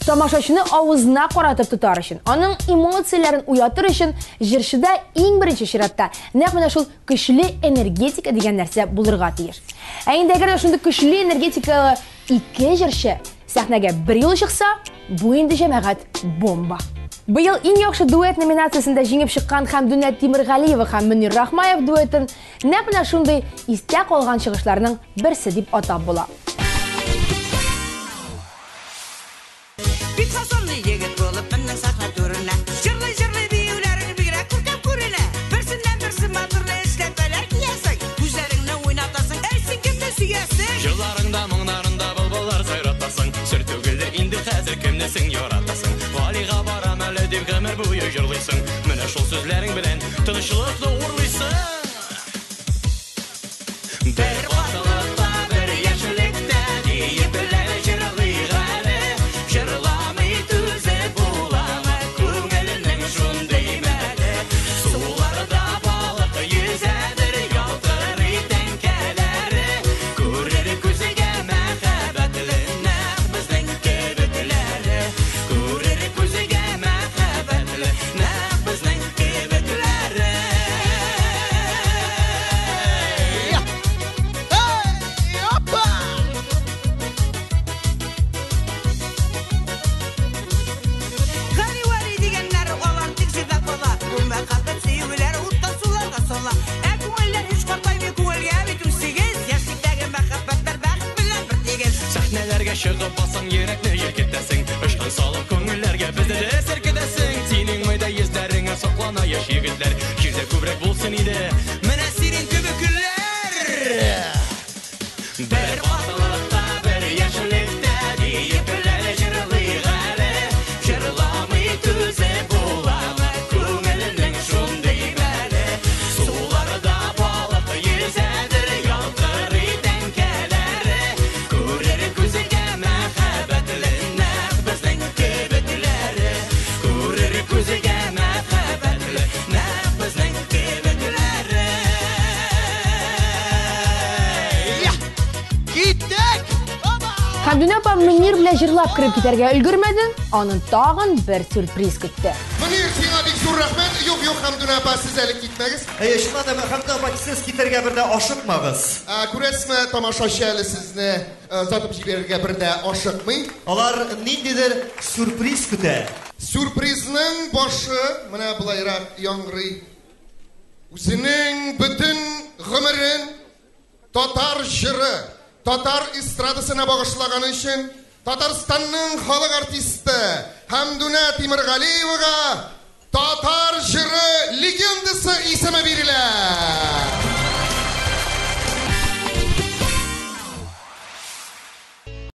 Тамашашыны авызына каратып тутар өчен, аның эмоцияларын уятыр өчен җырчыда иң беренче чиратта нәкъ менә шул көчле энергетика дигән нәрсә булырга тиеш. Ә инде әгәр шундый көчле энергетикалы ике җырчы сәхнәгә бер юлы чыкса, бу инде җәмәгать бомба. Быел иң яхшы дуэт номинациясендә җиңеп чыккан Хәмдүнә Тимергалиева һәм Мөнир Рахмаев дуэтын нәкъ менә шундый истә калган чыгышларның берсе дип атап була. Жыларыңда, мұңнарында бұлбұлар сайраттасың, сүртөгілдер инде хәзір кемнесің яратасың. Валиға барам әлі деп ғәмір бойы жырлайсың, менә шул сүзләрің белән тынычлыкны урлайсың. Бер ватылыкта, бер яшьлектә диеп беләр җырлый әле, җырламый түзеп буламы күңелнең шундый мәле. Суларда балык йөзәдер ялтырый тәңкәләре, күрер күзгә мәхәббәтле нәкъ безнең кебекләре, күрер күзгә мәхәббәтле нәкъ безнең кебекләре. Гали-вали дигәннәр алар тик җирдә кала, бу мәхәббәт сөюләр утта суларга сала. Ә күңелләр һич картаймый, күңелгә бит үсигез, яшьлектәге мәхәббәтләр бәхет белән бер тигез. Сәхнәләргә чыгып басаң йөрәкне җиркетәсең, ышкын салып күңелләргә безне дә серкетәсең. Синең майда йөзләреңә саклана яшь егетләр, җирдә күбрәк булсын иде менә синең кебекләр. Бер ватылыкта, бер яшьлектә диеп беләр җырлый әле, җырламый түзеп буламы күңелнең шундый мәле. Суларда балык йөзәдер ялтырый тәңкәләре, күрер күзгә мәхәббәтле нәкъ безнең кебекләре, күрер күзгә мәхәббәтле нәкъ безнең кебекләре. Хәмдүнә апа Мөнир белән җырлап кирип китәргә өлгермәде, аның тагын бер сюрприз көтте. Мөнир, сиңа бик зур рәхмәт. Юк, Хәмдүнә апа, сез әле китмәгез. Шунда да Хәмдүнә апа, сез китәргә бер дә ашыкмагыз. Күрәсезме, тамашачы әле сезне озатып җибәрергә бер дә ашыкмый. Алар ниндидер сюрприз көтә. Сюрпризның башы менә булайрак яңгырый. Үзенең бөтен гомерен татар җыры, татар эстрадасына багышлаган өчен Татарстанның халык артисты Хәмдүнә Тимергалиевага татар